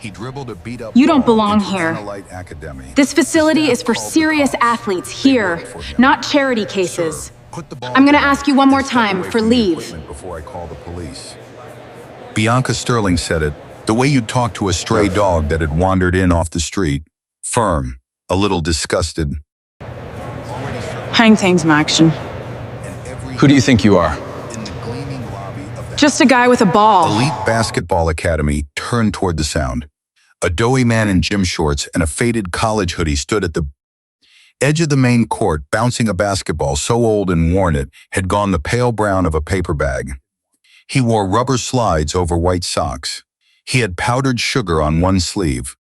He dribbled a beat-up You don't ball belong into here. Halstead Elite Academy. This facility The is for staff called the serious cops. athletes They here, worked for him. not charity Sir, cases. put the ball I'm gonna down ask you one more and step time away for from the leave. equipment before I call the police. Bianca Sterling said it, the way you'd talk to a stray dog that had wandered in off the street. Firm, a little disgusted. Hang time some action. Who do you think you are? In the gleaming lobby of the Just a guy with a ball. Elite Basketball Academy turned toward the sound. A doughy man in gym shorts and a faded college hoodie stood at the edge of the main court, bouncing a basketball so old and worn it had gone the pale brown of a paper bag. He wore rubber slides over white socks. He had powdered sugar on one sleeve.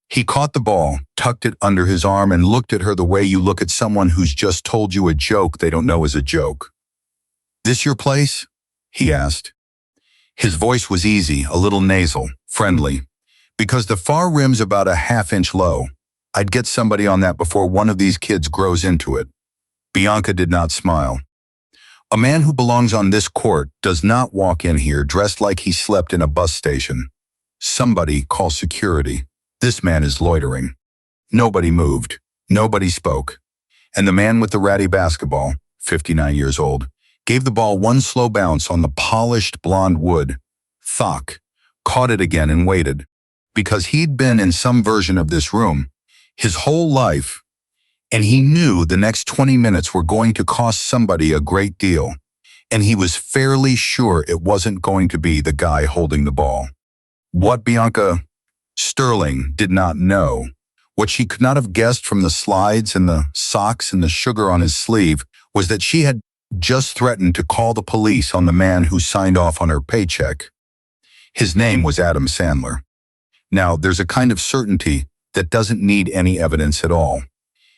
He caught the ball, tucked it under his arm, and looked at her the way you look at someone who's just told you a joke they don't know is a joke. "This your place?" he asked. His voice was easy, a little nasal, friendly. "Because the far rim's about a half-inch low. I'd get somebody on that before one of these kids grows into it." Bianca did not smile. "A man who belongs on this court does not walk in here dressed like he slept in a bus station. Somebody call security. This man is loitering." Nobody moved. Nobody spoke. And the man with the ratty basketball, 59 years old, gave the ball one slow bounce on the polished blonde wood. Thock, caught it again and waited. Because he'd been in some version of this room his whole life, and he knew the next 20 minutes were going to cost somebody a great deal, and he was fairly sure it wasn't going to be the guy holding the ball. What Bianca Sterling did not know, what she could not have guessed from the slides and the socks and the sugar on his sleeve, was that she had just threatened to call the police on the man who signed off on her paycheck. His name was Adam Sandler. Now, there's a kind of certainty that doesn't need any evidence at all.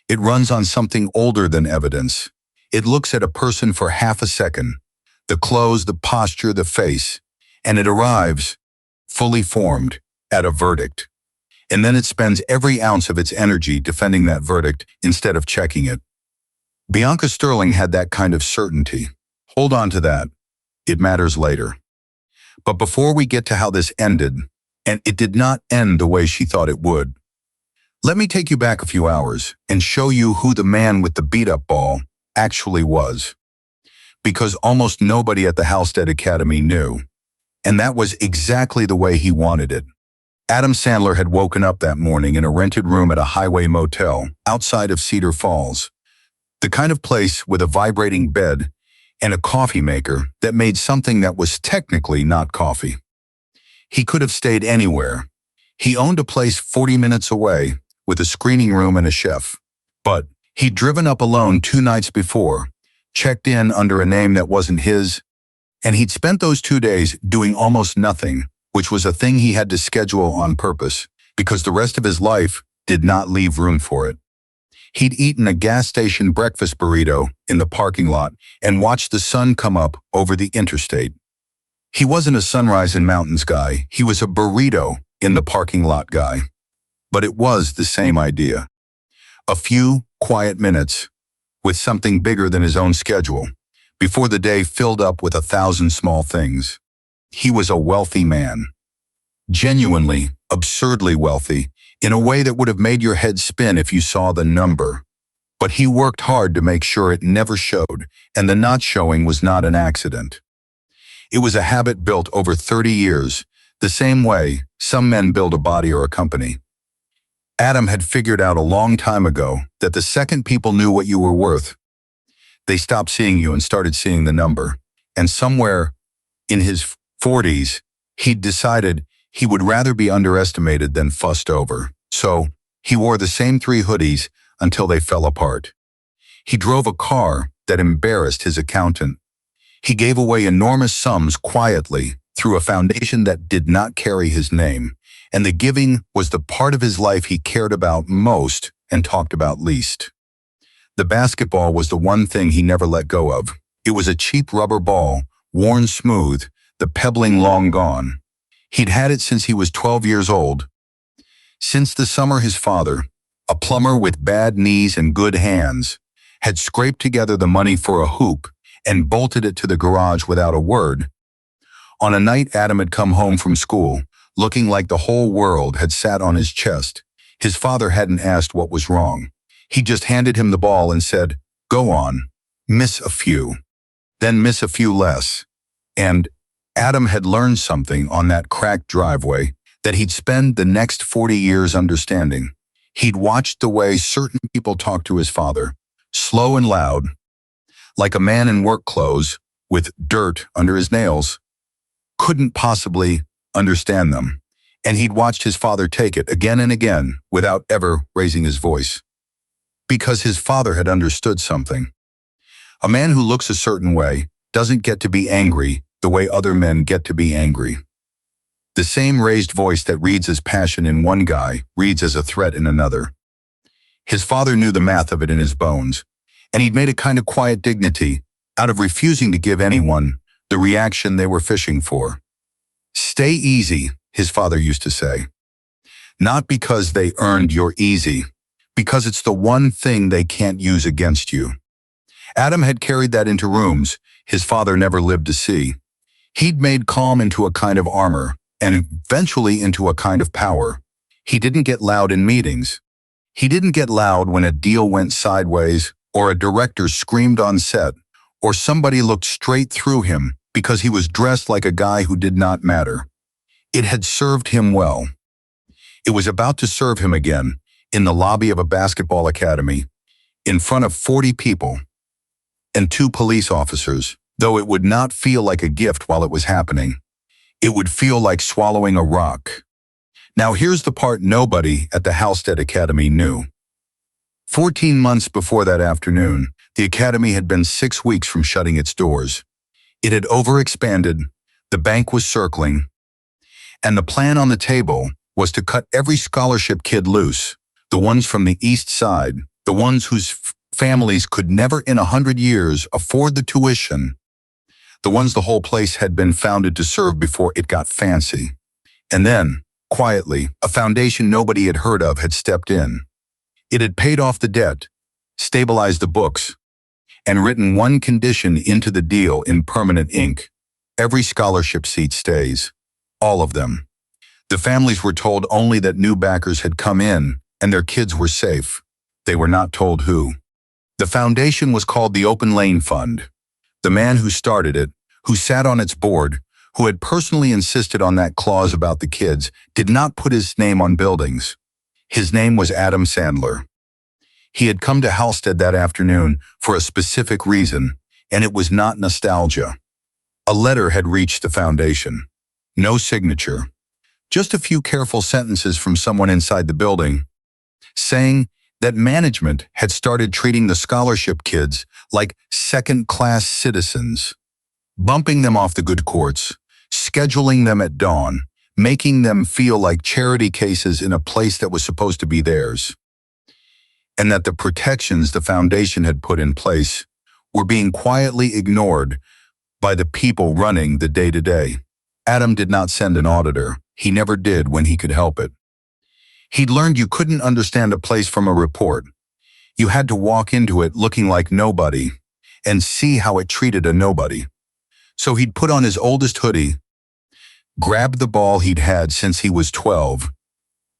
It runs on something older than evidence. It looks at a person for half a second, the clothes, the posture, the face, and it arrives, fully formed, at a verdict. And then it spends every ounce of its energy defending that verdict instead of checking it. Bianca Sterling had that kind of certainty. Hold on to that. It matters later. But before we get to how this ended, and it did not end the way she thought it would, let me take you back a few hours and show you who the man with the beat-up ball actually was. Because almost nobody at the Halstead Academy knew. And that was exactly the way he wanted it. Adam Sandler had woken up that morning in a rented room at a highway motel outside of Cedar Falls. The kind of place with a vibrating bed and a coffee maker that made something that was technically not coffee. He could have stayed anywhere. He owned a place 40 minutes away with a screening room and a chef. But he'd driven up alone 2 nights before, checked in under a name that wasn't his, and he'd spent those 2 days doing almost nothing, which was a thing he had to schedule on purpose, because the rest of his life did not leave room for it. He'd eaten a gas station breakfast burrito in the parking lot and watched the sun come up over the interstate. He wasn't a sunrise in mountains guy, he was a burrito in the parking lot guy. But it was the same idea. A few quiet minutes with something bigger than his own schedule, before the day filled up with 1,000 small things. He was a wealthy man. Genuinely, absurdly wealthy, in a way that would have made your head spin if you saw the number. But he worked hard to make sure it never showed, and the not showing was not an accident. It was a habit built over 30 years, the same way some men build a body or a company. Adam had figured out a long time ago that the second people knew what you were worth, they stopped seeing you and started seeing the number. And somewhere in his 40s, he'd decided he would rather be underestimated than fussed over. So he wore the same 3 hoodies until they fell apart. He drove a car that embarrassed his accountant. He gave away enormous sums quietly through a foundation that did not carry his name, and the giving was the part of his life he cared about most and talked about least. The basketball was the one thing he never let go of. It was a cheap rubber ball, worn smooth, the pebbling long gone. He'd had it since he was 12 years old. Since the summer his father, a plumber with bad knees and good hands, had scraped together the money for a hoop and bolted it to the garage without a word. On a night Adam had come home from school, looking like the whole world had sat on his chest. His father hadn't asked what was wrong. He just handed him the ball and said, "Go on, miss a few, then miss a few less." And Adam had learned something on that cracked driveway that he'd spend the next 40 years understanding. He'd watched the way certain people talked to his father, slow and loud, like a man in work clothes with dirt under his nails, couldn't possibly understand them. And he'd watched his father take it again and again without ever raising his voice. Because his father had understood something. A man who looks a certain way doesn't get to be angry the way other men get to be angry. The same raised voice that reads as passion in one guy reads as a threat in another. His father knew the math of it in his bones, and he'd made a kind of quiet dignity out of refusing to give anyone the reaction they were fishing for. "Stay easy," his father used to say. Not because they earned your easy, because it's the one thing they can't use against you. Adam had carried that into rooms his father never lived to see. He'd made calm into a kind of armor, and eventually into a kind of power. He didn't get loud in meetings. He didn't get loud when a deal went sideways, or a director screamed on set, or somebody looked straight through him because he was dressed like a guy who did not matter. It had served him well. It was about to serve him again, in the lobby of a basketball academy, in front of 40 people and 2 police officers, though it would not feel like a gift while it was happening. It would feel like swallowing a rock. Now here's the part nobody at the Halstead Academy knew. 14 months before that afternoon, the academy had been 6 weeks from shutting its doors. It had overexpanded, the bank was circling, and the plan on the table was to cut every scholarship kid loose, the ones from the East Side, the ones whose families could never in 100 years afford the tuition, the ones the whole place had been founded to serve before it got fancy. And then, quietly, a foundation nobody had heard of had stepped in. It had paid off the debt, stabilized the books, and written one condition into the deal in permanent ink. Every scholarship seat stays. All of them. The families were told only that new backers had come in and their kids were safe. They were not told who. The foundation was called the Open Lane Fund. The man who started it, who sat on its board, who had personally insisted on that clause about the kids, did not put his name on buildings. His name was Adam Sandler. He had come to Halstead that afternoon for a specific reason, and it was not nostalgia. A letter had reached the foundation. No signature. Just a few careful sentences from someone inside the building, saying that management had started treating the scholarship kids like second-class citizens, bumping them off the good courts, scheduling them at dawn, making them feel like charity cases in a place that was supposed to be theirs, and that the protections the foundation had put in place were being quietly ignored by the people running the day-to-day. Adam did not send an auditor. He never did when he could help it. He'd learned you couldn't understand a place from a report. You had to walk into it looking like nobody and see how it treated a nobody. So he'd put on his oldest hoodie, grabbed the ball he'd had since he was 12,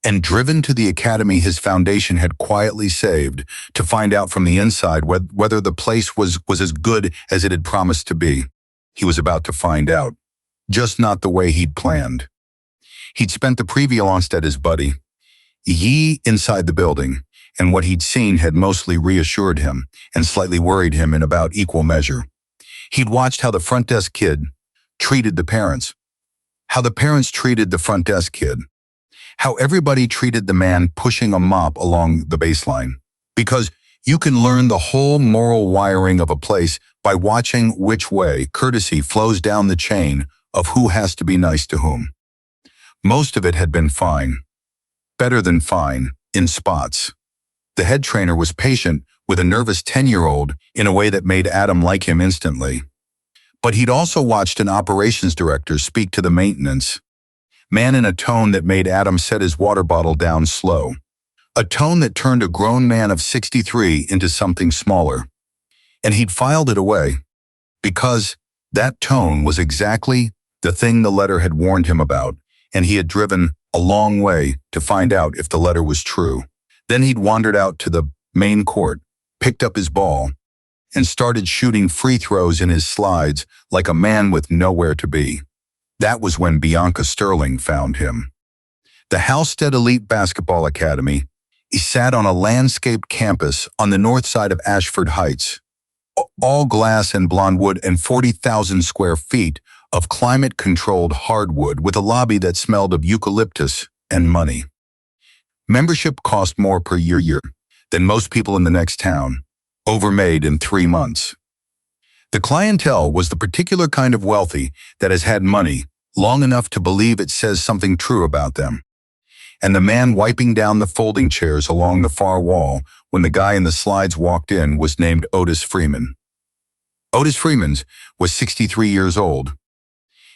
and driven to the academy his foundation had quietly saved to find out from the inside whether the place was as good as it had promised to be. He was about to find out, just not the way he'd planned. He'd spent the previous at his buddy, inside the building, and what he'd seen had mostly reassured him and slightly worried him in about equal measure. He'd watched how the front desk kid treated the parents, how the parents treated the front desk kid, how everybody treated the man pushing a mop along the baseline. Because you can learn the whole moral wiring of a place by watching which way courtesy flows down the chain of who has to be nice to whom. Most of it had been fine. Better than fine, in spots. The head trainer was patient with a nervous 10-year-old in a way that made Adam like him instantly. But he'd also watched an operations director speak to the maintenance man in a tone that made Adam set his water bottle down slow. A tone that turned a grown man of 63 into something smaller. And he'd filed it away, because that tone was exactly the thing the letter had warned him about, and he had driven a long way to find out if the letter was true. Then he'd wandered out to the main court, picked up his ball, and started shooting free throws in his slides like a man with nowhere to be. That was when Bianca Sterling found him. The Halstead Elite Basketball Academy sat on a landscaped campus on the north side of Ashford Heights, all glass and blonde wood and 40,000 square feet of climate-controlled hardwood with a lobby that smelled of eucalyptus and money. Membership cost more per year than most people in the next town, overmade in 3 months. The clientele was the particular kind of wealthy that has had money long enough to believe it says something true about them. And the man wiping down the folding chairs along the far wall when the guy in the slides walked in was named Otis Freeman. Otis Freeman was 63 years old,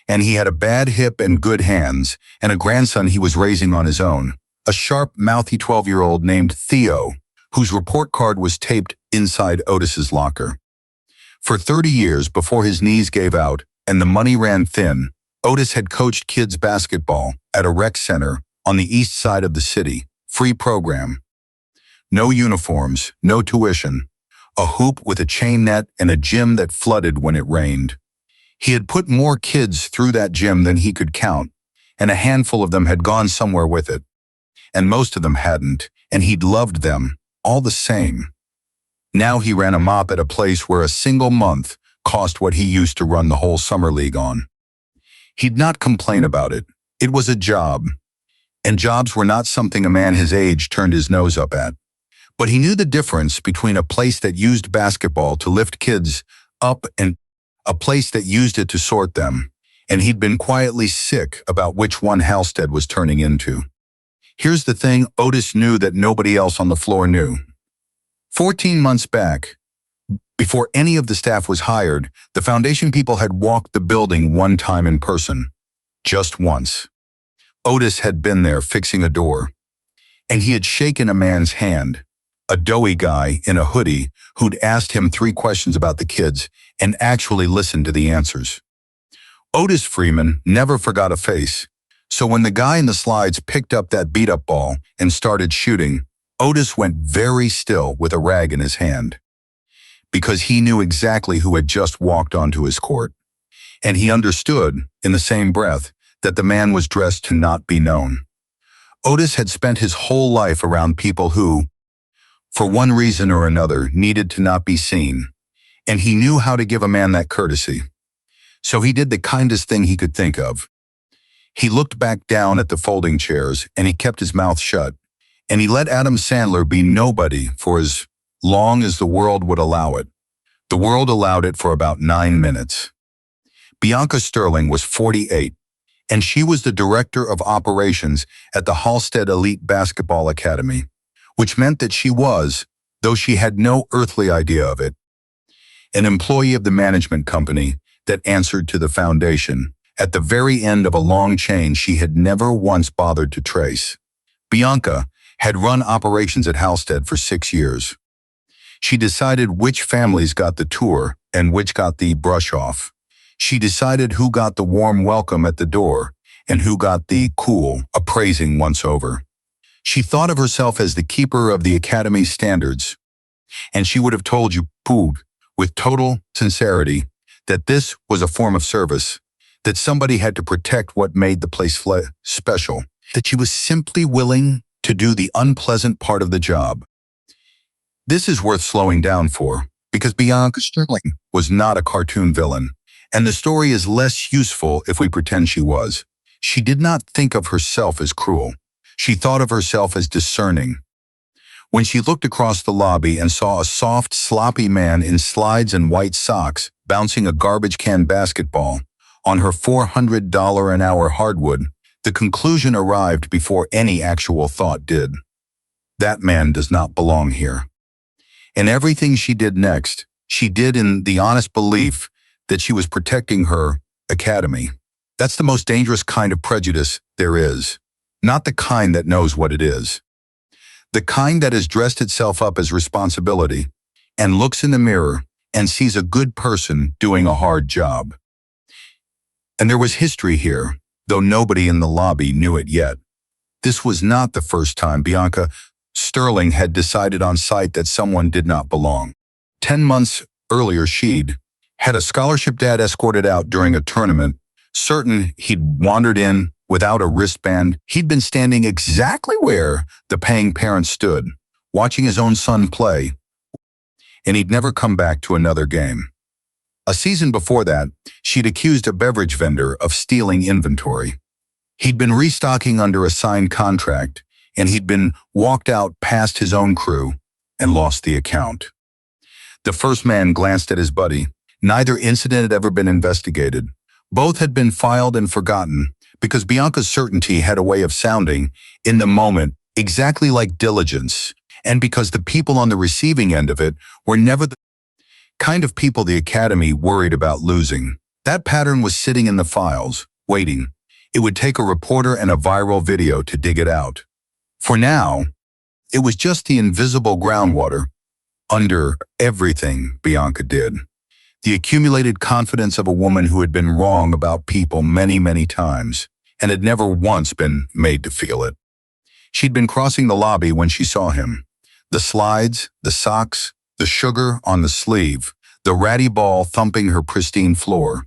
and he had a bad hip and good hands, and a grandson he was raising on his own, a sharp, mouthy 12-year-old named Theo, whose report card was taped inside Otis's locker. For 30 years before his knees gave out and the money ran thin, Otis had coached kids basketball at a rec center on the east side of the city, free program. No uniforms, no tuition, a hoop with a chain net and a gym that flooded when it rained. He had put more kids through that gym than he could count, and a handful of them had gone somewhere with it. And most of them hadn't, and he'd loved them, all the same. Now he ran a mop at a place where a single month cost what he used to run the whole summer league on. He'd not complain about it. It was a job, and jobs were not something a man his age turned his nose up at. But he knew the difference between a place that used basketball to lift kids up and a place that used it to sort them, and he'd been quietly sick about which one Halstead was turning into. Here's the thing Otis knew that nobody else on the floor knew. 14 months back, before any of the staff was hired, the foundation people had walked the building one time in person. Just once. Otis had been there fixing a door, and he had shaken a man's hand, a doughy guy in a hoodie who'd asked him 3 questions about the kids and actually listened to the answers. Otis Freeman never forgot a face, so when the guy in the slides picked up that beat-up ball and started shooting, Otis went very still with a rag in his hand, because he knew exactly who had just walked onto his court, and he understood, in the same breath, that the man was dressed to not be known. Otis had spent his whole life around people who, for one reason or another, needed to not be seen, and he knew how to give a man that courtesy. So he did the kindest thing he could think of. He looked back down at the folding chairs, and he kept his mouth shut, and he let Adam Sandler be nobody for as long as the world would allow it. The world allowed it for about 9 minutes. Bianca Sterling was 48, and she was the director of operations at the Halstead Elite Basketball Academy, which meant that she was, though she had no earthly idea of it, an employee of the management company that answered to the foundation, at the very end of a long chain she had never once bothered to trace. Bianca had run operations at Halstead for 6 years. She decided which families got the tour and which got the brush off. She decided who got the warm welcome at the door and who got the cool appraising once over. She thought of herself as the keeper of the Academy's standards, and she would have told you, with total sincerity, that this was a form of service, that somebody had to protect what made the place special, that she was simply willing to do the unpleasant part of the job. This is worth slowing down for, because Bianca Sterling was not a cartoon villain, and the story is less useful if we pretend she was. She did not think of herself as cruel. She thought of herself as discerning. When she looked across the lobby and saw a soft, sloppy man in slides and white socks bouncing a garbage can basketball on her $400 an hour hardwood, the conclusion arrived before any actual thought did. That man does not belong here. And everything she did next, she did in the honest belief that she was protecting her academy. That's the most dangerous kind of prejudice there is, not the kind that knows what it is. The kind that has dressed itself up as responsibility and looks in the mirror and sees a good person doing a hard job. And there was history here, though nobody in the lobby knew it yet. This was not the first time Bianca Sterling had decided on sight that someone did not belong. 10 months earlier, she'd had a scholarship dad escorted out during a tournament, certain he'd wandered in without a wristband. He'd been standing exactly where the paying parent stood, watching his own son play, and he'd never come back to another game. A season before that, she'd accused a beverage vendor of stealing inventory. He'd been restocking under a signed contract, and he'd been walked out past his own crew and lost the account. The first man glanced at his buddy. Neither incident had ever been investigated. Both had been filed and forgotten because Bianca's certainty had a way of sounding, in the moment, exactly like diligence, and because the people on the receiving end of it were never the kind of people the Academy worried about losing. That pattern was sitting in the files, waiting. It would take a reporter and a viral video to dig it out. For now, it was just the invisible groundwater under everything Bianca did. The accumulated confidence of a woman who had been wrong about people many, many times and had never once been made to feel it. She'd been crossing the lobby when she saw him. The slides, the socks, the sugar on the sleeve, the ratty ball thumping her pristine floor.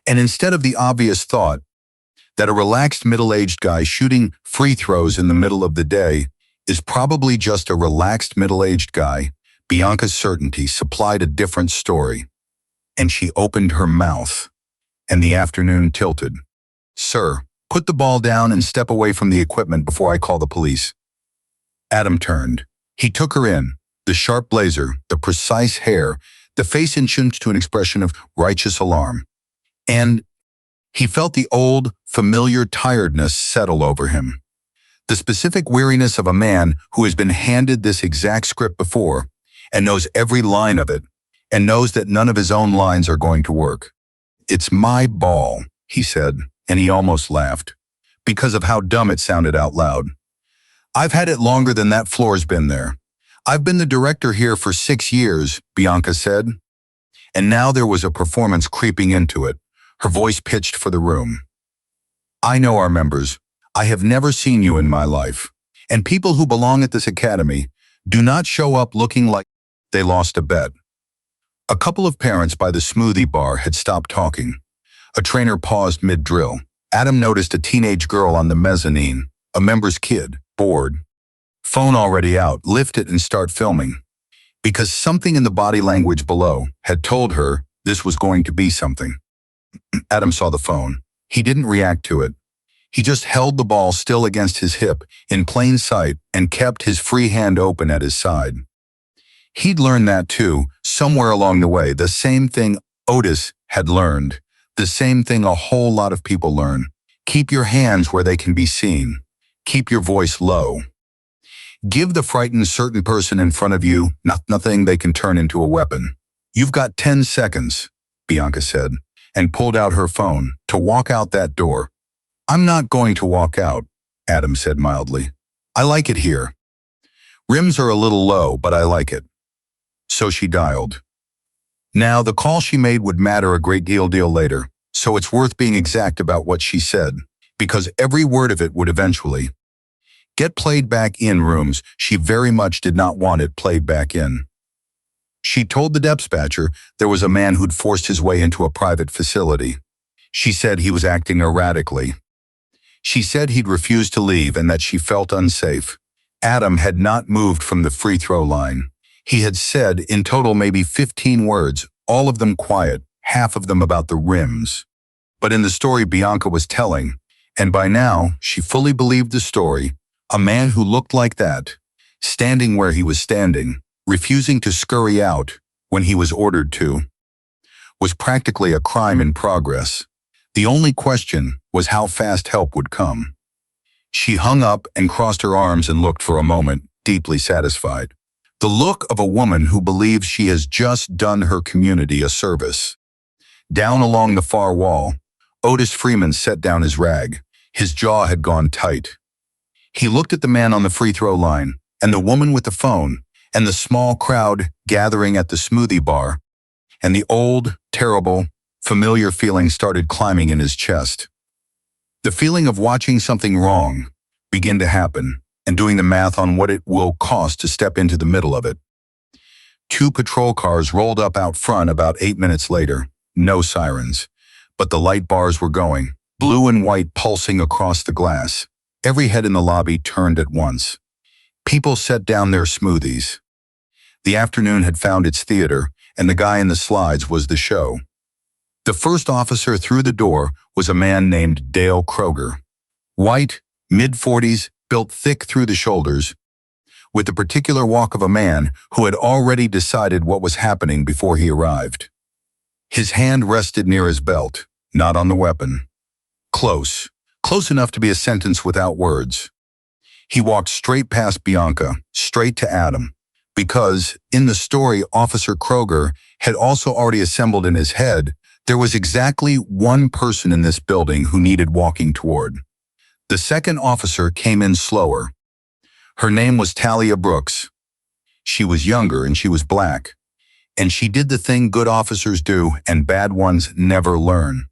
And instead of the obvious thought that a relaxed middle-aged guy shooting free throws in the middle of the day is probably just a relaxed middle-aged guy, Bianca's certainty supplied a different story. And she opened her mouth, and the afternoon tilted. "Sir, put the ball down and step away from the equipment before I call the police." Adam turned. He took her in, the sharp blazer, the precise hair, the face inching to an expression of righteous alarm. And he felt the old, familiar tiredness settle over him. The specific weariness of a man who has been handed this exact script before and knows every line of it, and knows that none of his own lines are going to work. "It's my ball," he said, and he almost laughed, because of how dumb it sounded out loud. "I've had it longer than that floor's been there. I've been the director here for 6 years, Bianca said. And now there was a performance creeping into it, her voice pitched for the room. "I know our members. I have never seen you in my life. And people who belong at this academy do not show up looking like they lost a bet." A couple of parents by the smoothie bar had stopped talking. A trainer paused mid-drill. Adam noticed a teenage girl on the mezzanine, a member's kid, bored. Phone already out, lift it and start filming. Because something in the body language below had told her this was going to be something. Adam saw the phone. He didn't react to it. He just held the ball still against his hip, in plain sight, and kept his free hand open at his side. He'd learned that too, somewhere along the way, the same thing Otis had learned, the same thing a whole lot of people learn. Keep your hands where they can be seen. Keep your voice low. Give the frightened certain person in front of you nothing they can turn into a weapon. "You've got 10 seconds, Bianca said, and pulled out her phone to walk out that door. "I'm not going to walk out," Adam said mildly. "I like it here. Rims are a little low, but I like it." So she dialed. Now, the call she made would matter a great deal later, so it's worth being exact about what she said, because every word of it would eventually get played back in rooms she very much did not want it played back in. She told the dispatcher there was a man who'd forced his way into a private facility. She said he was acting erratically. She said he'd refused to leave and that she felt unsafe. Adam had not moved from the free throw line. He had said in total maybe 15 words, all of them quiet, half of them about the rims. But in the story Bianca was telling, and by now she fully believed the story, a man who looked like that, standing where he was standing, refusing to scurry out when he was ordered to, was practically a crime in progress. The only question was how fast help would come. She hung up and crossed her arms and looked for a moment, deeply satisfied. The look of a woman who believes she has just done her community a service. Down along the far wall, Otis Freeman set down his rag. His jaw had gone tight. He looked at the man on the free throw line, and the woman with the phone, and the small crowd gathering at the smoothie bar, and the old, terrible, familiar feeling started climbing in his chest. The feeling of watching something wrong begin to happen and doing the math on what it will cost to step into the middle of it. 2 patrol cars rolled up out front about 8 minutes later. No sirens, but the light bars were going, blue and white pulsing across the glass. Every head in the lobby turned at once. People set down their smoothies. The afternoon had found its theater, and the guy in the slides was the show. The first officer through the door was a man named Dale Kroger. White, mid-40s, built thick through the shoulders, with the particular walk of a man who had already decided what was happening before he arrived. His hand rested near his belt, not on the weapon. Close enough to be a sentence without words. He walked straight past Bianca, straight to Adam, because, in the story Officer Kroger had also already assembled in his head, there was exactly one person in this building who needed walking toward. The second officer came in slower. Her name was Talia Brooks. She was younger and she was black. And she did the thing good officers do and bad ones never learn.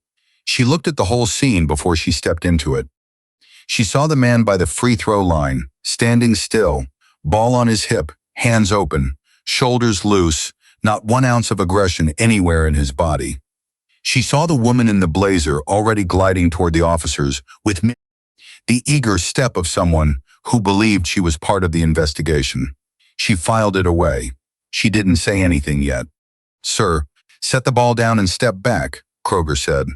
She looked at the whole scene before she stepped into it. She saw the man by the free throw line, standing still, ball on his hip, hands open, shoulders loose, not 1 ounce of aggression anywhere in his body. She saw the woman in the blazer already gliding toward the officers with the eager step of someone who believed she was part of the investigation. She filed it away. She didn't say anything yet. "Sir, set the ball down and step back," Kroger said.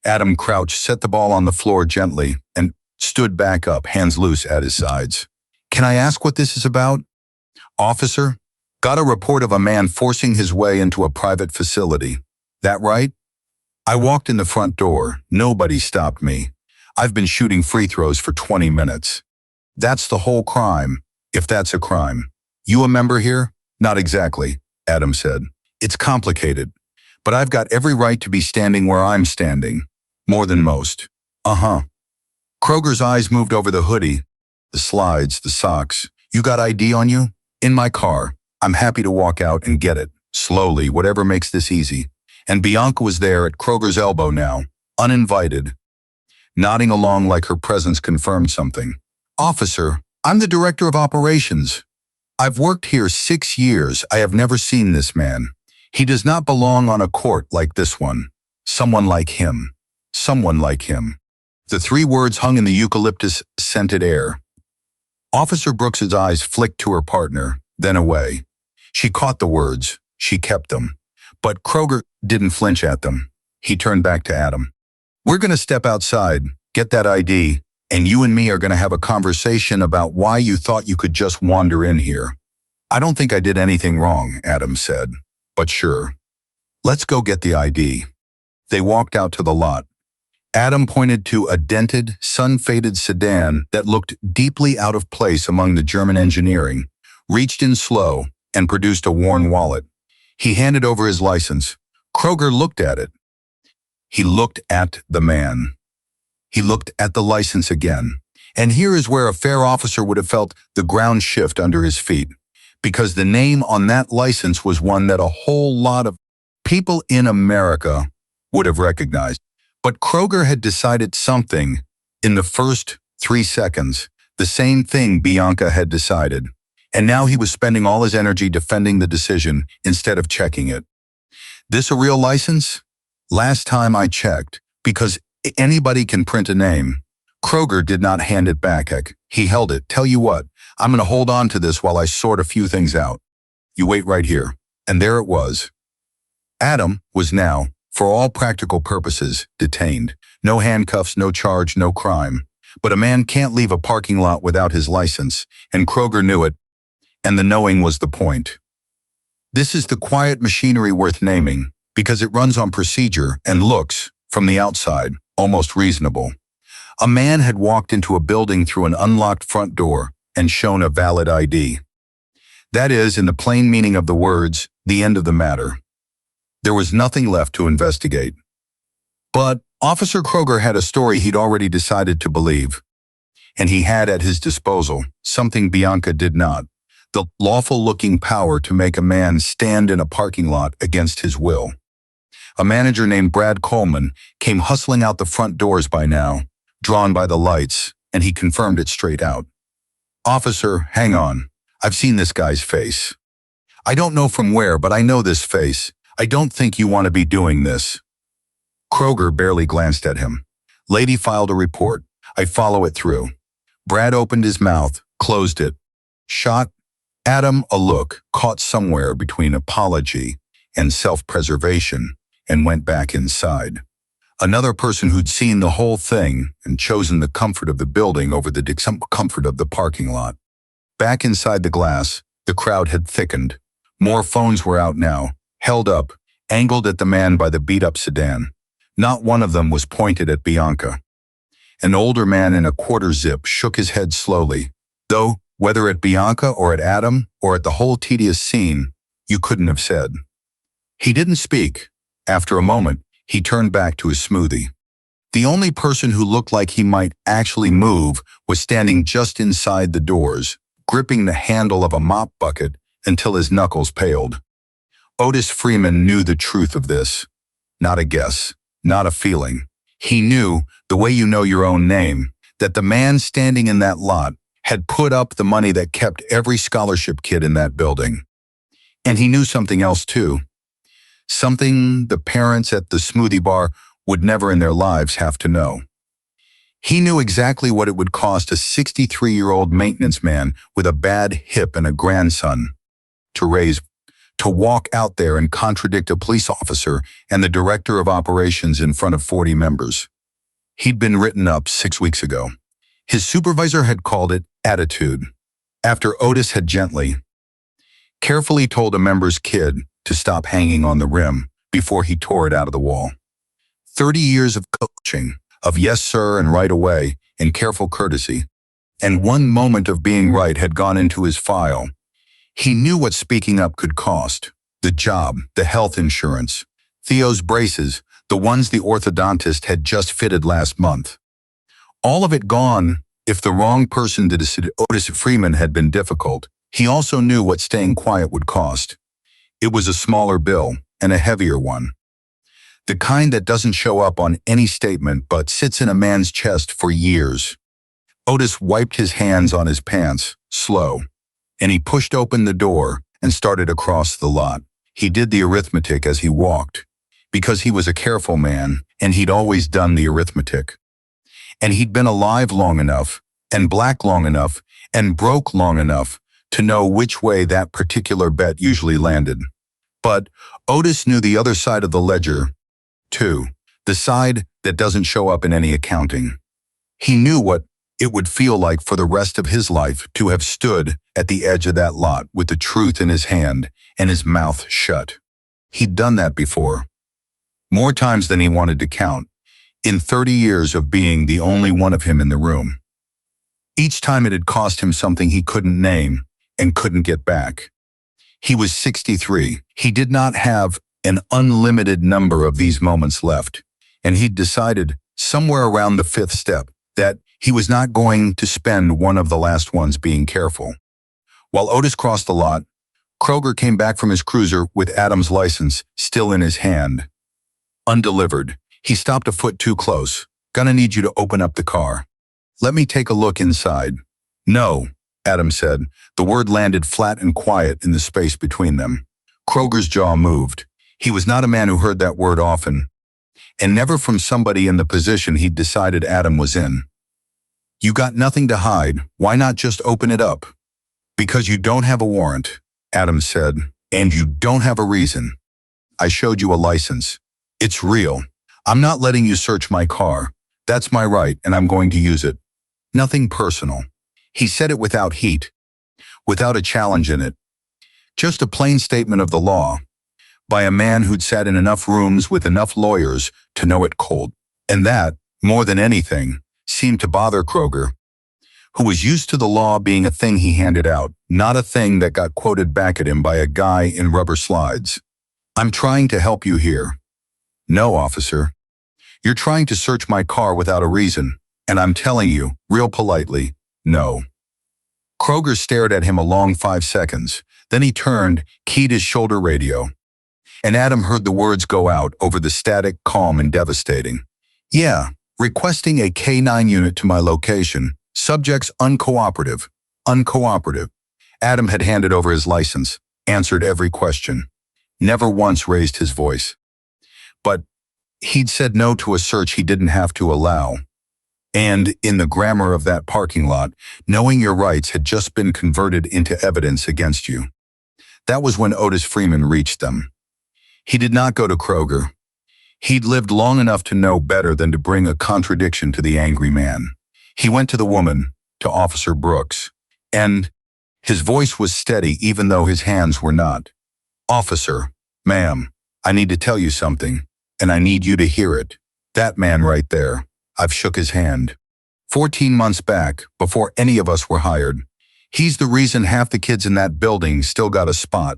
Adam crouched, set the ball on the floor gently, and stood back up, hands loose at his sides. "Can I ask what this is about?" "Officer, got a report of a man forcing his way into a private facility. That right?" "I walked in the front door. Nobody stopped me. I've been shooting free throws for 20 minutes. That's the whole crime, if that's a crime. You a member here?" "Not exactly," Adam said. "It's complicated, but I've got every right to be standing where I'm standing. More than most." "Uh-huh." Kroger's eyes moved over the hoodie, the slides, the socks. "You got ID on you?" "In my car. I'm happy to walk out and get it. Slowly, whatever makes this easy." And Bianca was there at Kroger's elbow now, uninvited, nodding along like her presence confirmed something. "Officer, I'm the director of operations. I've worked here 6 years. I have never seen this man. He does not belong on a court like this one. Someone like him. Someone like him." The 3 words hung in the eucalyptus-scented air. Officer Brooks's eyes flicked to her partner, then away. She caught the words. She kept them. But Kroger didn't flinch at them. He turned back to Adam. "We're going to step outside, get that ID, and you and me are going to have a conversation about why you thought you could just wander in here." "I don't think I did anything wrong," Adam said. "But sure. Let's go get the ID." They walked out to the lot. Adam pointed to a dented, sun-faded sedan that looked deeply out of place among the German engineering, reached in slow, and produced a worn wallet. He handed over his license. Kroger looked at it. He looked at the man. He looked at the license again. And here is where a fair officer would have felt the ground shift under his feet, because the name on that license was one that a whole lot of people in America would have recognized. But Kroger had decided something in the first 3 seconds, the same thing Bianca had decided. And now he was spending all his energy defending the decision instead of checking it. "This a real license?" "Last time I checked, because anybody can print a name." Kroger did not hand it back, Heck. He held it. "Tell you what, I'm going to hold on to this while I sort a few things out. You wait right here." And there it was. Adam was now, for all practical purposes, detained. No handcuffs, no charge, no crime. But a man can't leave a parking lot without his license, and Kroger knew it, and the knowing was the point. This is the quiet machinery worth naming, because it runs on procedure and looks, from the outside, almost reasonable. A man had walked into a building through an unlocked front door and shown a valid ID. That is, in the plain meaning of the words, the end of the matter. There was nothing left to investigate. But Officer Kroger had a story he'd already decided to believe. And he had at his disposal something Bianca did not, the lawful-looking power to make a man stand in a parking lot against his will. A manager named Brad Coleman came hustling out the front doors by now, drawn by the lights, and he confirmed it straight out. "Officer, hang on. I've seen this guy's face. I don't know from where, but I know this face. I don't think you want to be doing this." Kroger barely glanced at him. "Lady filed a report. I follow it through." Brad opened his mouth, closed it. Shot Adam a look caught somewhere between apology and self-preservation and went back inside. Another person who'd seen the whole thing and chosen the comfort of the building over the discomfort of the parking lot. Back inside the glass, the crowd had thickened. More phones were out now, held up, angled at the man by the beat-up sedan. Not one of them was pointed at Bianca. An older man in a quarter zip shook his head slowly, though whether at Bianca or at Adam or at the whole tedious scene, you couldn't have said. He didn't speak. After a moment, he turned back to his smoothie. The only person who looked like he might actually move was standing just inside the doors, gripping the handle of a mop bucket until his knuckles paled. Otis Freeman knew the truth of this. Not a guess, not a feeling. He knew, the way you know your own name, that the man standing in that lot had put up the money that kept every scholarship kid in that building. And he knew something else too. Something the parents at the smoothie bar would never in their lives have to know. He knew exactly what it would cost a 63-year-old maintenance man with a bad hip and a grandson to walk out there and contradict a police officer and the director of operations in front of 40 members. He'd been written up 6 weeks ago. His supervisor had called it attitude, after Otis had carefully told a member's kid to stop hanging on the rim before he tore it out of the wall. 30 years of coaching, of yes sir and right away, and careful courtesy, and one moment of being right had gone into his file. He knew what speaking up could cost: the job, the health insurance, Theo's braces, the ones the orthodontist had just fitted last month. All of it gone if the wrong person to decide Otis Freeman had been difficult. He also knew what staying quiet would cost. It was a smaller bill, and a heavier one. The kind that doesn't show up on any statement but sits in a man's chest for years. Otis wiped his hands on his pants, slow, and he pushed open the door and started across the lot. He did the arithmetic as he walked, because he was a careful man, and he'd always done the arithmetic. And he'd been alive long enough, and black long enough, and broke long enough to know which way that particular bet usually landed. But Otis knew the other side of the ledger, too, the side that doesn't show up in any accounting. He knew what it would feel like for the rest of his life to have stood at the edge of that lot with the truth in his hand and his mouth shut. He'd done that before, more times than he wanted to count, in 30 years of being the only one of him in the room. Each time it had cost him something he couldn't name and couldn't get back. He was 63. He did not have an unlimited number of these moments left, and he'd decided somewhere around the 5th step that he was not going to spend one of the last ones being careful. While Otis crossed the lot, Kroger came back from his cruiser with Adam's license still in his hand. Undelivered. He stopped a foot too close. "Gonna need you to open up the car." "Let me take a look inside." "No," Adam said. The word landed flat and quiet in the space between them. Kroger's jaw moved. He was not a man who heard that word often, and never from somebody in the position he'd decided Adam was in. "You got nothing to hide. Why not just open it up?" "Because you don't have a warrant," Adam said, "and you don't have a reason. I showed you a license. It's real. I'm not letting you search my car. That's my right, and I'm going to use it. Nothing personal." He said it without heat, without a challenge in it. Just a plain statement of the law, by a man who'd sat in enough rooms with enough lawyers to know it cold. And that, more than anything, seemed to bother Kroger, who was used to the law being a thing he handed out, not a thing that got quoted back at him by a guy in rubber slides. "I'm trying to help you here." "No, officer. You're trying to search my car without a reason, and I'm telling you, real politely, no." Kroger stared at him a long 5 seconds. Then he turned, keyed his shoulder radio, and Adam heard the words go out over the static, calm and devastating. "Yeah, Requesting a K-9 unit to my location. Subjects uncooperative. Uncooperative. Adam had handed over his license, answered every question, never once raised his voice. But he'd said no to a search he didn't have to allow. And in the grammar of that parking lot, knowing your rights had just been converted into evidence against you. That was when Otis Freeman reached them. He did not go to Kroger. He'd lived long enough to know better than to bring a contradiction to the angry man. He went to the woman, to Officer Brooks, and his voice was steady even though his hands were not. Officer, ma'am, I need to tell you something, and I need you to hear it. That man right there, I've shook his hand. 14 months back, before any of us were hired. He's the reason half the kids in that building still got a spot.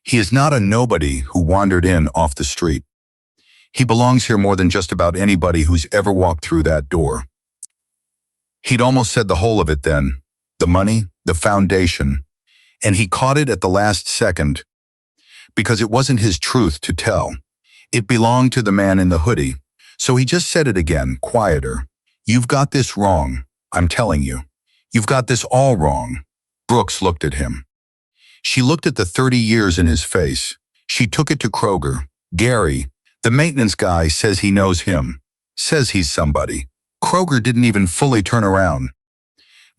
He is not a nobody who wandered in off the street. He belongs here more than just about anybody who's ever walked through that door. He'd almost said the whole of it then. The money, the foundation. And he caught it at the last second. Because it wasn't his truth to tell. It belonged to the man in the hoodie. So he just said it again, quieter. You've got this wrong, I'm telling you. You've got this all wrong. Brooks looked at him. She looked at the 30 years in his face. She took it to Kroger. Gary, the maintenance guy, says he knows him. Says he's somebody. Kroger didn't even fully turn around.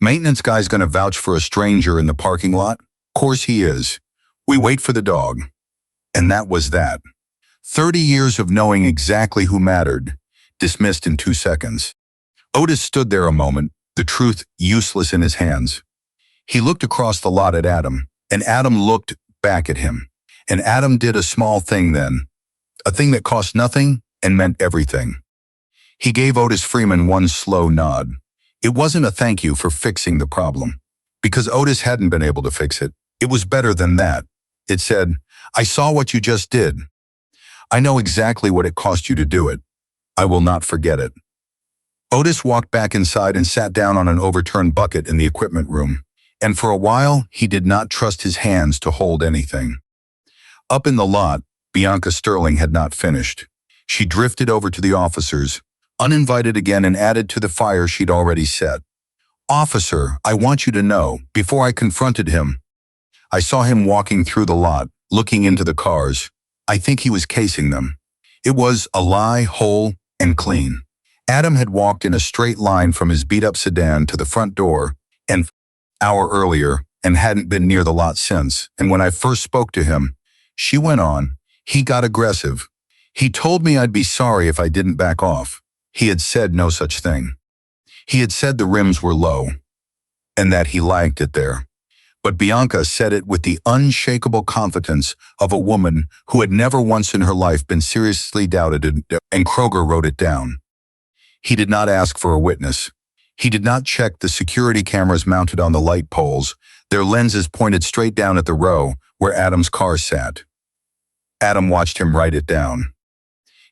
Maintenance guy's gonna vouch for a stranger in the parking lot? Course he is. We wait for the dog. And that was that. 30 years of knowing exactly who mattered, dismissed in 2 seconds. Otis stood there a moment, the truth useless in his hands. He looked across the lot at Adam, and Adam looked back at him. And Adam did a small thing then. A thing that cost nothing and meant everything. He gave Otis Freeman one slow nod. It wasn't a thank you for fixing the problem, because Otis hadn't been able to fix it. It was better than that. It said, I saw what you just did. I know exactly what it cost you to do it. I will not forget it. Otis walked back inside and sat down on an overturned bucket in the equipment room. And for a while, he did not trust his hands to hold anything. Up in the lot, Bianca Sterling had not finished. She drifted over to the officers, uninvited again, and added to the fire she'd already set. Officer, I want you to know, before I confronted him, I saw him walking through the lot, looking into the cars. I think he was casing them. It was a lie, whole and clean. Adam had walked in a straight line from his beat-up sedan to the front door an hour earlier and hadn't been near the lot since. And when I first spoke to him, she went on, he got aggressive. He told me I'd be sorry if I didn't back off. He had said no such thing. He had said the rims were low and that he liked it there. But Bianca said it with the unshakable confidence of a woman who had never once in her life been seriously doubted, and Kroger wrote it down. He did not ask for a witness. He did not check the security cameras mounted on the light poles, their lenses pointed straight down at the row where Adam's car sat. Adam watched him write it down.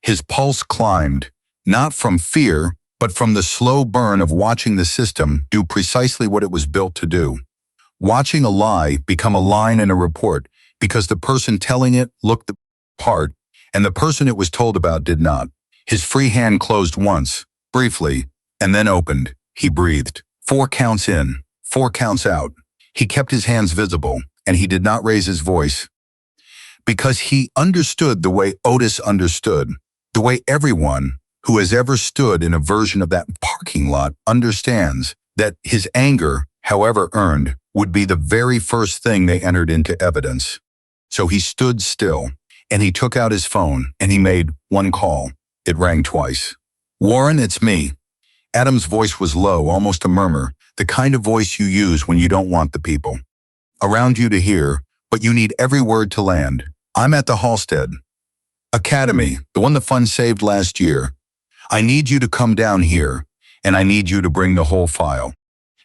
His pulse climbed, not from fear, but from the slow burn of watching the system do precisely what it was built to do. Watching a lie become a line in a report because the person telling it looked the part and the person it was told about did not. His free hand closed once, briefly, and then opened. He breathed. 4 counts in, 4 counts out. He kept his hands visible, and he did not raise his voice. Because he understood the way Otis understood, the way everyone who has ever stood in a version of that parking lot understands that his anger, however earned, would be the very first thing they entered into evidence. So he stood still, and he took out his phone, and he made one call. It rang twice. Warren, it's me. Adam's voice was low, almost a murmur, the kind of voice you use when you don't want the people around you to hear, but you need every word to land. I'm at the Halstead Academy, the one the fund saved last year. I need you to come down here, and I need you to bring the whole file.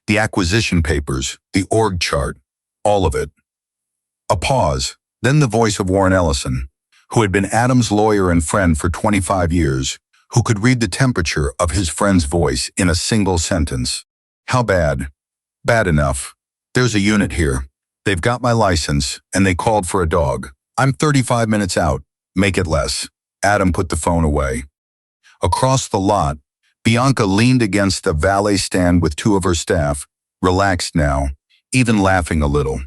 The acquisition papers, the org chart, all of it. A pause, then the voice of Warren Ellison, who had been Adam's lawyer and friend for 25 years, who could read the temperature of his friend's voice in a single sentence. How bad? Bad enough. There's a unit here. They've got my license, and they called for a dog. I'm 35 minutes out. Make it less. Adam put the phone away. Across the lot, Bianca leaned against the valet stand with two of her staff, relaxed now, even laughing a little.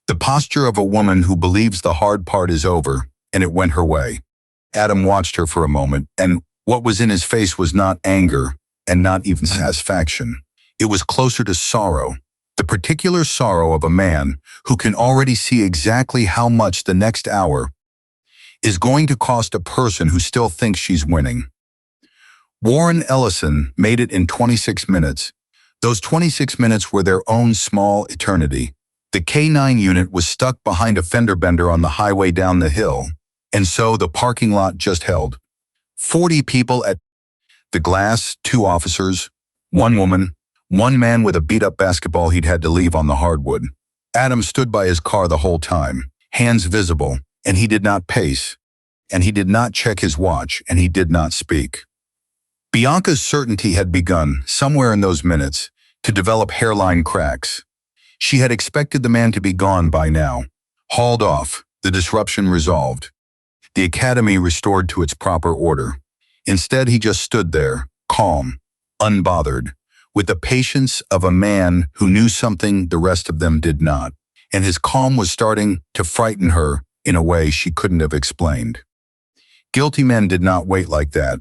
The posture of a woman who believes the hard part is over, and it went her way. Adam watched her for a moment, and what was in his face was not anger, and not even satisfaction. It was closer to sorrow, the particular sorrow of a man who can already see exactly how much the next hour is going to cost a person who still thinks she's winning. Warren Ellison made it in 26 minutes. Those 26 minutes were their own small eternity. The K9 unit was stuck behind a fender bender on the highway down the hill, and so the parking lot just held. 40 people at the glass, 2 officers, 1 woman, 1 man with a beat-up basketball he'd had to leave on the hardwood. Adam stood by his car the whole time, hands visible, and he did not pace, and he did not check his watch, and he did not speak. Bianca's certainty had begun, somewhere in those minutes, to develop hairline cracks. She had expected the man to be gone by now, hauled off, the disruption resolved, the academy restored to its proper order. Instead, he just stood there, calm, unbothered, with the patience of a man who knew something the rest of them did not, and his calm was starting to frighten her in a way she couldn't have explained. Guilty men did not wait like that.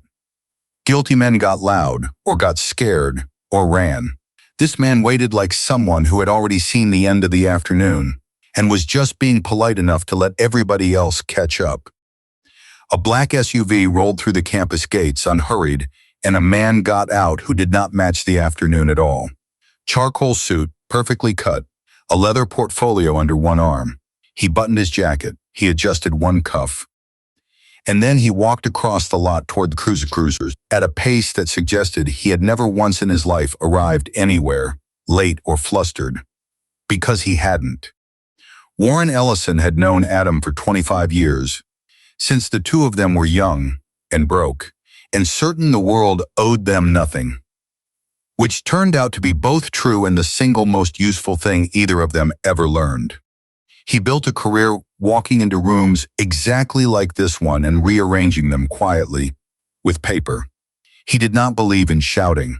Guilty men got loud, or got scared, or ran. This man waited like someone who had already seen the end of the afternoon, and was just being polite enough to let everybody else catch up. A black SUV rolled through the campus gates unhurried, and a man got out who did not match the afternoon at all. Charcoal suit, perfectly cut, a leather portfolio under one arm. He buttoned his jacket, he adjusted one cuff. And then he walked across the lot toward the cruisers at a pace that suggested he had never once in his life arrived anywhere, late or flustered. Because he hadn't. Warren Ellison had known Adam for 25 years, since the two of them were young and broke, and certain the world owed them nothing. Which turned out to be both true and the single most useful thing either of them ever learned. He built a career walking into rooms exactly like this one and rearranging them quietly, with paper. He did not believe in shouting.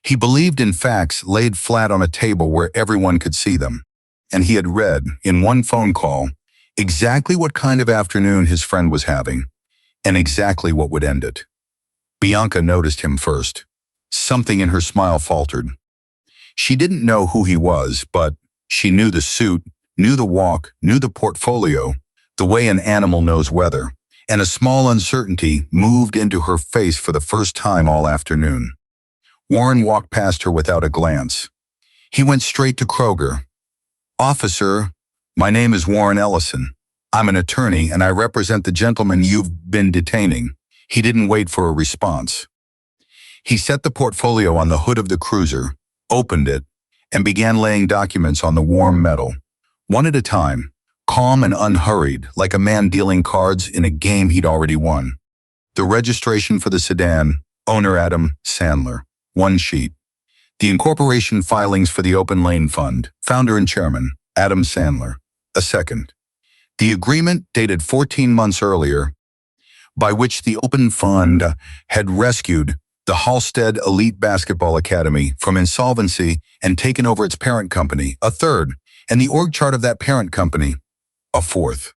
He believed in facts laid flat on a table where everyone could see them. And he had read, in one phone call, exactly what kind of afternoon his friend was having, and exactly what would end it. Bianca noticed him first. Something in her smile faltered. She didn't know who he was, but she knew the suit, knew the walk, knew the portfolio, the way an animal knows weather, and a small uncertainty moved into her face for the first time all afternoon. Warren walked past her without a glance. He went straight to Kroger. "Officer, my name is Warren Ellison. I'm an attorney and I represent the gentleman you've been detaining." He didn't wait for a response. He set the portfolio on the hood of the cruiser, opened it, and began laying documents on the warm metal. One at a time, calm and unhurried, like a man dealing cards in a game he'd already won. The registration for the sedan, owner Adam Sandler, 1 sheet. The incorporation filings for the Open Lane Fund, founder and chairman, Adam Sandler, a second. The agreement, dated 14 months earlier, by which the Open Fund had rescued the Halstead Elite Basketball Academy from insolvency and taken over its parent company, a third, and the org chart of that parent company, a fourth.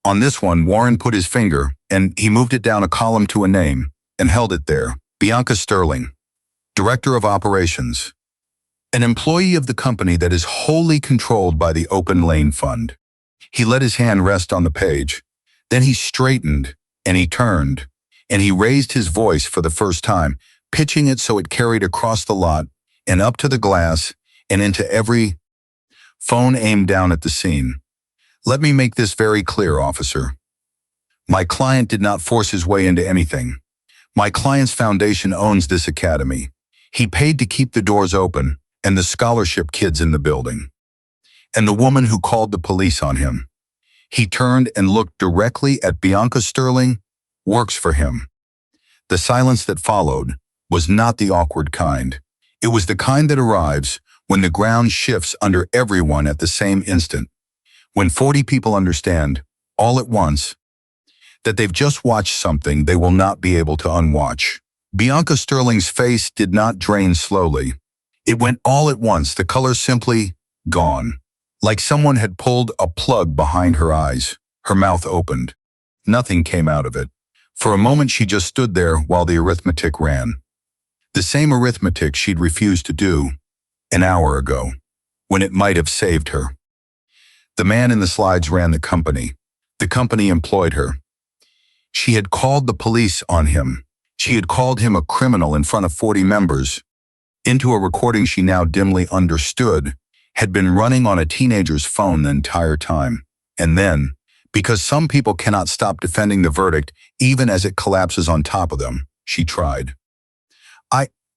On this one, Warren put his finger, and he moved it down a column to a name, and held it there. Bianca Sterling, Director of Operations, an employee of the company that is wholly controlled by the Open Lane Fund. He let his hand rest on the page. Then he straightened, and he turned, and he raised his voice for the first time, pitching it so it carried across the lot, and up to the glass, and into every phone aimed down at the scene. "Let me make this very clear, officer. My client did not force his way into anything. My client's foundation owns this academy. He paid to keep the doors open and the scholarship kids in the building. And the woman who called the police on him." He turned and looked directly at Bianca Sterling, "works for him." The silence that followed was not the awkward kind. It was the kind that arrives when the ground shifts under everyone at the same instant. When 40 people understand, all at once, that they've just watched something they will not be able to unwatch. Bianca Sterling's face did not drain slowly. It went all at once, the color simply gone. Like someone had pulled a plug behind her eyes. Her mouth opened. Nothing came out of it. For a moment she just stood there while the arithmetic ran. The same arithmetic she'd refused to do an hour ago, when it might have saved her. The man in the slides ran the company. The company employed her. She had called the police on him. She had called him a criminal in front of 40 members. Into a recording she now dimly understood had been running on a teenager's phone the entire time. And then, because some people cannot stop defending the verdict even as it collapses on top of them, she tried.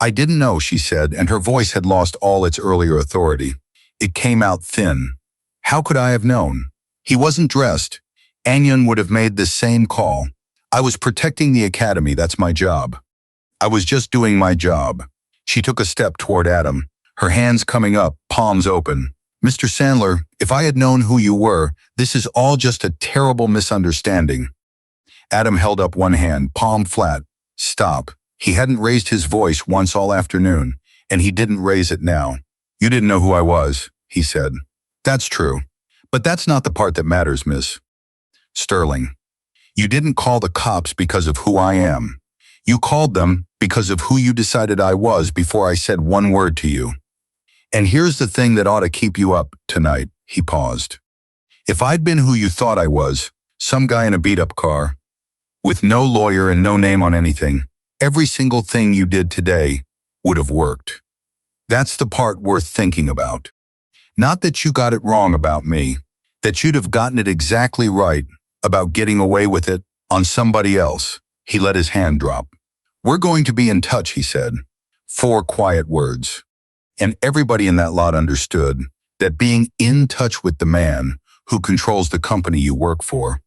I didn't know, she said, and her voice had lost all its earlier authority. It came out thin. How could I have known? He wasn't dressed. Anyon would have made the same call. I was protecting the academy, that's my job. I was just doing my job. She took a step toward Adam, her hands coming up, palms open. Mr. Sandler, if I had known who you were, this is all just a terrible misunderstanding. Adam held up one hand, palm flat. Stop. He hadn't raised his voice once all afternoon, and he didn't raise it now. You didn't know who I was, he said. That's true. But that's not the part that matters, Miss Sterling. You didn't call the cops because of who I am. You called them because of who you decided I was before I said one word to you. And here's the thing that ought to keep you up tonight, he paused. If I'd been who you thought I was, some guy in a beat-up car, with no lawyer and no name on anything, every single thing you did today would have worked. That's the part worth thinking about. Not that you got it wrong about me, that you'd have gotten it exactly right about getting away with it on somebody else. He let his hand drop. We're going to be in touch, he said. 4 quiet words. And everybody in that lot understood that being in touch with the man who controls the company you work for,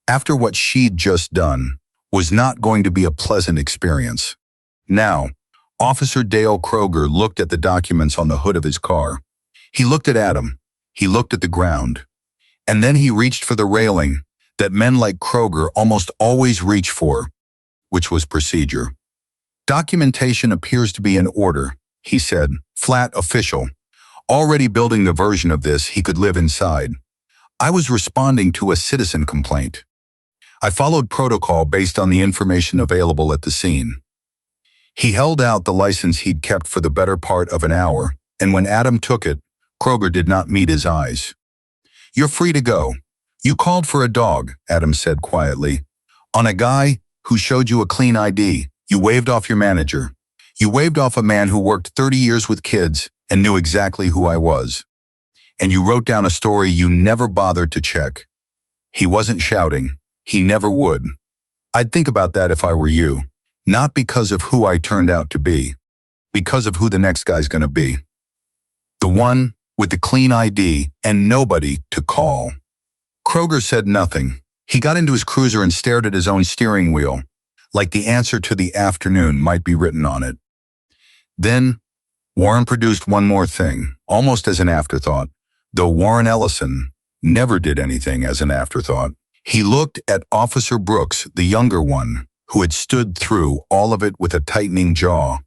after what she'd just done, was not going to be a pleasant experience. Now, Officer Dale Kroger looked at the documents on the hood of his car. He looked at Adam. He looked at the ground. And then he reached for the railing that men like Kroger almost always reach for, which was procedure. Documentation appears to be in order, he said, flat official. Already building the version of this he could live inside. I was responding to a citizen complaint. I followed protocol based on the information available at the scene. He held out the license he'd kept for the better part of an hour, and when Adam took it, Kroger did not meet his eyes. You're free to go. You called for a dog, Adam said quietly. On a guy who showed you a clean ID, you waved off your manager. You waved off a man who worked 30 years with kids and knew exactly who I was. And you wrote down a story you never bothered to check. He wasn't shouting. He never would. I'd think about that if I were you. Not because of who I turned out to be. Because of who the next guy's gonna be. The one with the clean ID and nobody to call. Kroger said nothing. He got into his cruiser and stared at his own steering wheel, like the answer to the afternoon might be written on it. Then, Warren produced one more thing, almost as an afterthought, though Warren Ellison never did anything as an afterthought. He looked at Officer Brooks, the younger one, who had stood through all of it with a tightening jaw.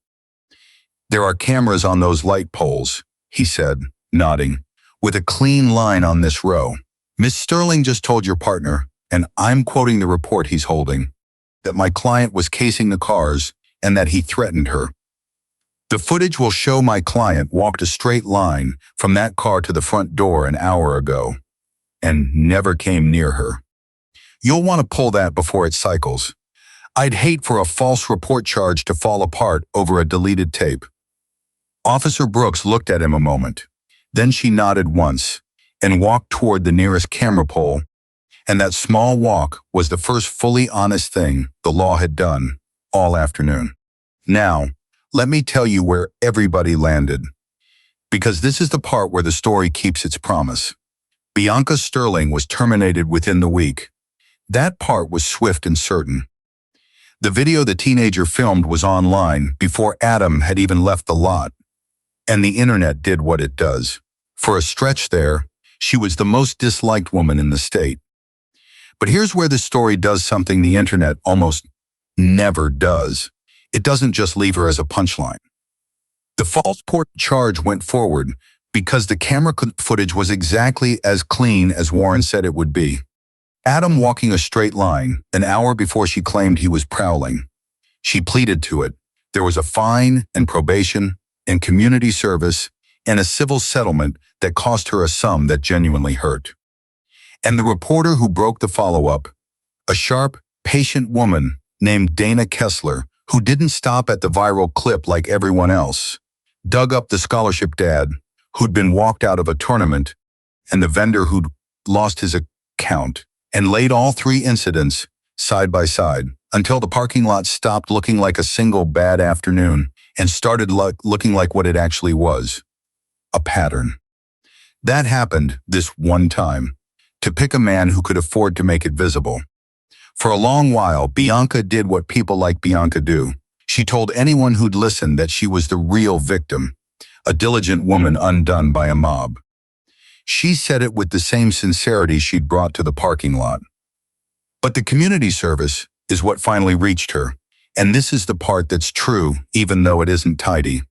There are cameras on those light poles, he said, nodding, with a clean line on this row. Miss Sterling just told your partner, and I'm quoting the report he's holding, that my client was casing the cars and that he threatened her. The footage will show my client walked a straight line from that car to the front door an hour ago and never came near her. You'll want to pull that before it cycles. I'd hate for a false report charge to fall apart over a deleted tape. Officer Brooks looked at him a moment. Then she nodded once and walked toward the nearest camera pole, and that small walk was the first fully honest thing the law had done all afternoon. Now, let me tell you where everybody landed, because this is the part where the story keeps its promise. Bianca Sterling was terminated within the week. That part was swift and certain. The video the teenager filmed was online before Adam had even left the lot, and the internet did what it does. For a stretch there, she was the most disliked woman in the state. But here's where the story does something the internet almost never does. It doesn't just leave her as a punchline. The false charge went forward because the camera footage was exactly as clean as Warren said it would be. Adam walking a straight line an hour before she claimed he was prowling. She pleaded to it. There was a fine and probation and community service and a civil settlement that cost her a sum that genuinely hurt. And the reporter who broke the follow-up, a sharp, patient woman named Dana Kessler, who didn't stop at the viral clip like everyone else, dug up the scholarship dad who'd been walked out of a tournament and the vendor who'd lost his account, and laid all three incidents side by side until the parking lot stopped looking like a single bad afternoon and started looking like what it actually was, a pattern. That happened this one time, to pick a man who could afford to make it visible. For a long while, Bianca did what people like Bianca do. She told anyone who'd listen that she was the real victim, a diligent woman undone by a mob. She said it with the same sincerity she'd brought to the parking lot. But the community service is what finally reached her, and this is the part that's true, even though it isn't tidy.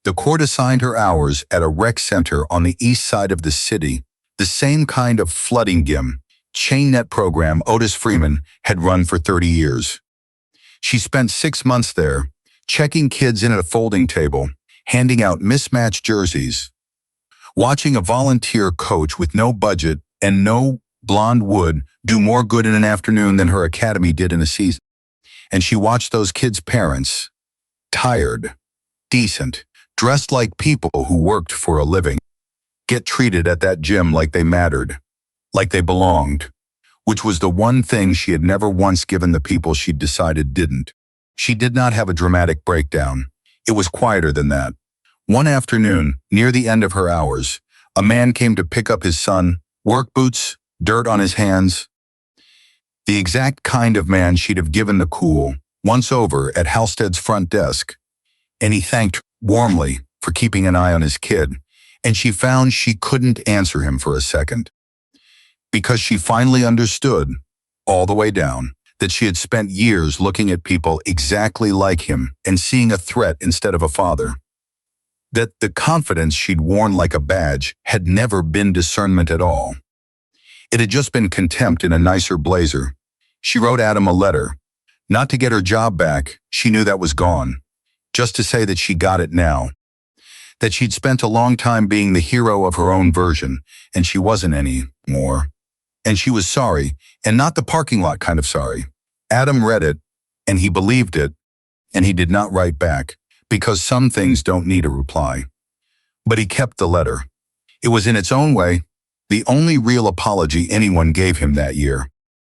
The court assigned her hours at a rec center on the east side of the city, the same kind of flooding chain net program Otis Freeman had run for 30 years. She spent 6 months there, checking kids in at a folding table, handing out mismatched jerseys, watching a volunteer coach with no budget and no blonde wood do more good in an afternoon than her academy did in a season. And she watched those kids' parents, tired, decent, dressed like people who worked for a living, get treated at that gym like they mattered, like they belonged, which was the one thing she had never once given the people she'd decided didn't. She did not have a dramatic breakdown. It was quieter than that. One afternoon, near the end of her hours, a man came to pick up his son, work boots, dirt on his hands. The exact kind of man she'd have given the cool once over at Halstead's front desk. And he thanked her warmly for keeping an eye on his kid, and she found she couldn't answer him for a second. Because she finally understood, all the way down, that she had spent years looking at people exactly like him and seeing a threat instead of a father. That the confidence she'd worn like a badge had never been discernment at all. It had just been contempt in a nicer blazer. She wrote Adam a letter, not to get her job back, she knew that was gone, just to say that she got it now. That she'd spent a long time being the hero of her own version, and she wasn't anymore. And she was sorry, and not the parking lot kind of sorry. Adam read it, and he believed it, and he did not write back, because some things don't need a reply. But he kept the letter. It was in its own way the only real apology anyone gave him that year.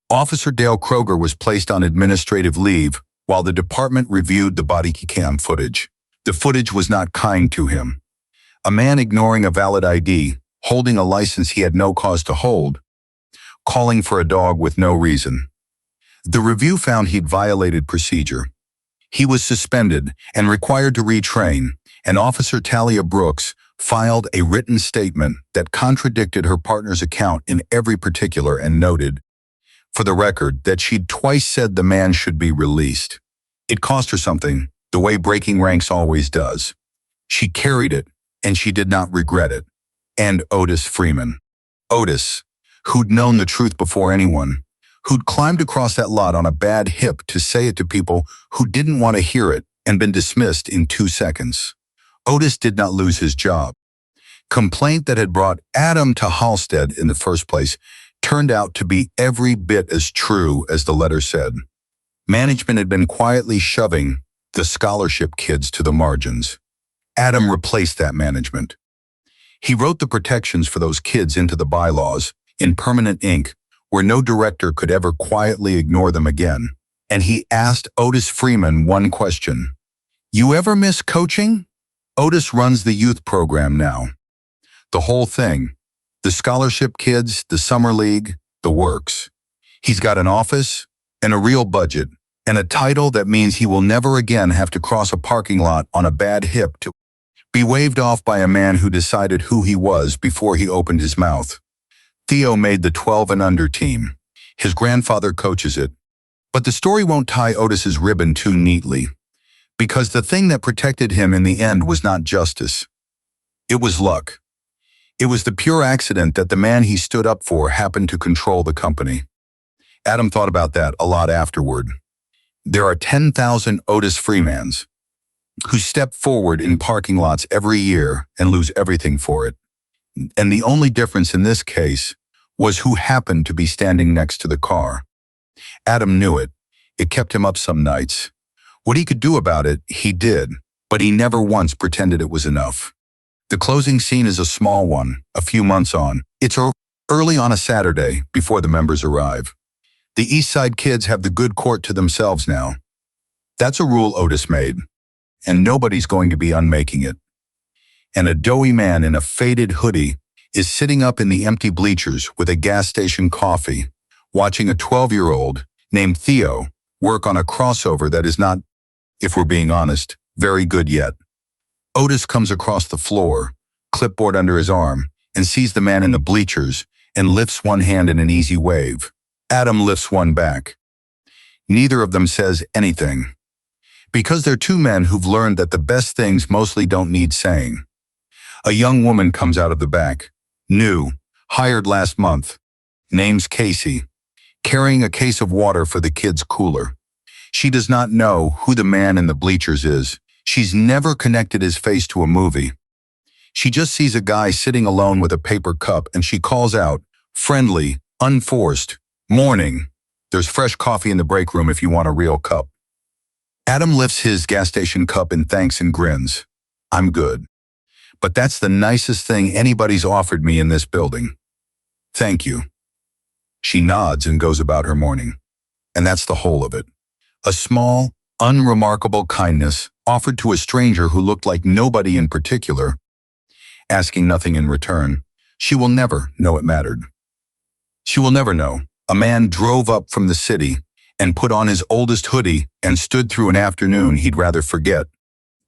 Officer Dale Kroger was placed on administrative leave while the department reviewed the body cam footage. The footage was not kind to him. A man ignoring a valid ID, holding a license he had no cause to hold, calling for a dog with no reason. The review found he'd violated procedure. He was suspended and required to retrain, and Officer Talia Brooks filed a written statement that contradicted her partner's account in every particular and noted, for the record, that she'd twice said the man should be released. It cost her something, the way breaking ranks always does. She carried it, and she did not regret it. And Otis Freeman. Otis, who'd known the truth before anyone, who'd climbed across that lot on a bad hip to say it to people who didn't want to hear it and been dismissed in 2 seconds. Otis did not lose his job. Complaint that had brought Adam to Halstead in the first place turned out to be every bit as true as the letter said. Management had been quietly shoving the scholarship kids to the margins. Adam replaced that management. He wrote the protections for those kids into the bylaws in permanent ink, where no director could ever quietly ignore them again. And he asked Otis Freeman one question. You ever miss coaching? Otis runs the youth program now. The whole thing. The scholarship kids, the summer league, the works. He's got an office and a real budget and a title that means he will never again have to cross a parking lot on a bad hip to be waved off by a man who decided who he was before he opened his mouth. Theo made the 12 and under team. His grandfather coaches it. But the story won't tie Otis's ribbon too neatly. Because the thing that protected him in the end was not justice. It was luck. It was the pure accident that the man he stood up for happened to control the company. Adam thought about that a lot afterward. There are 10,000 Otis Freemans who step forward in parking lots every year and lose everything for it. And the only difference in this case was who happened to be standing next to the car. Adam knew it. It kept him up some nights. What he could do about it, he did, but he never once pretended it was enough. The closing scene is a small one, a few months on. It's early on a Saturday before the members arrive. The East Side kids have the good court to themselves now. That's a rule Otis made, and nobody's going to be unmaking it. And a doughy man in a faded hoodie is sitting up in the empty bleachers with a gas station coffee, watching a 12-year-old named Theo work on a crossover that is not, if we're being honest, very good yet. Otis comes across the floor, clipboard under his arm, and sees the man in the bleachers and lifts one hand in an easy wave. Adam lifts one back. Neither of them says anything. Because they're two men who've learned that the best things mostly don't need saying. A young woman comes out of the back. New, hired last month. Name's Casey. Carrying a case of water for the kids' cooler. She does not know who the man in the bleachers is. She's never connected his face to a movie. She just sees a guy sitting alone with a paper cup and she calls out, friendly, unforced, morning. There's fresh coffee in the break room if you want a real cup. Adam lifts his gas station cup in thanks and grins. I'm good. But that's the nicest thing anybody's offered me in this building. Thank you. She nods and goes about her morning. And that's the whole of it. A small, unremarkable kindness offered to a stranger who looked like nobody in particular, asking nothing in return. She will never know it mattered. She will never know. A man drove up from the city and put on his oldest hoodie and stood through an afternoon he'd rather forget,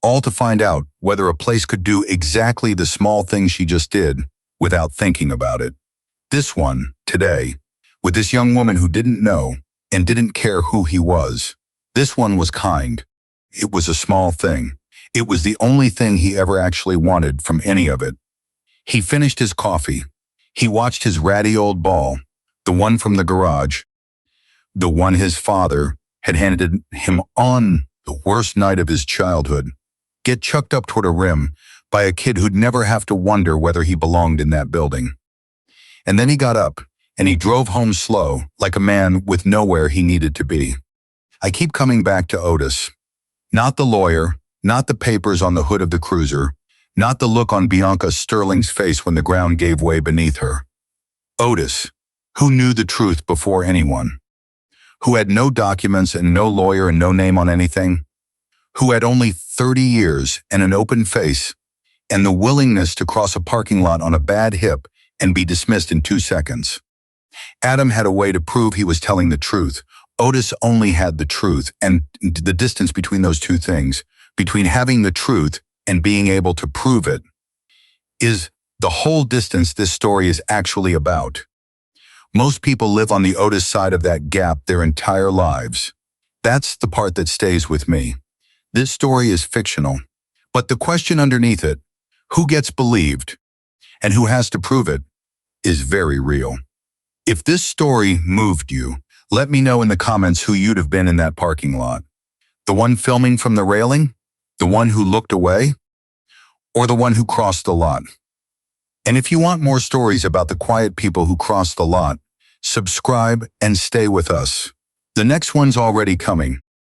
all to find out whether a place could do exactly the small thing she just did without thinking about it. This one, today, with this young woman who didn't know and didn't care who he was. This one was kind. It was a small thing. It was the only thing he ever actually wanted from any of it. He finished his coffee. He watched his ratty old ball, the one from the garage, the one his father had handed him on the worst night of his childhood, get chucked up toward a rim by a kid who'd never have to wonder whether he belonged in that building. And then he got up, and he drove home slow, like a man with nowhere he needed to be. I keep coming back to Otis. Not the lawyer, not the papers on the hood of the cruiser, not the look on Bianca Sterling's face when the ground gave way beneath her. Otis, who knew the truth before anyone, who had no documents and no lawyer and no name on anything, who had only 30 years and an open face and the willingness to cross a parking lot on a bad hip and be dismissed in 2 seconds. Adam had a way to prove he was telling the truth. Otis only had the truth, and the distance between those two things, between having the truth and being able to prove it, is the whole distance this story is actually about. Most people live on the Otis side of that gap their entire lives. That's the part that stays with me. This story is fictional, but the question underneath it, who gets believed and who has to prove it, is very real. If this story moved you, let me know in the comments who you'd have been in that parking lot. The one filming from the railing? The one who looked away? Or the one who crossed the lot? And if you want more stories about the quiet people who crossed the lot, subscribe and stay with us. The next one's already coming.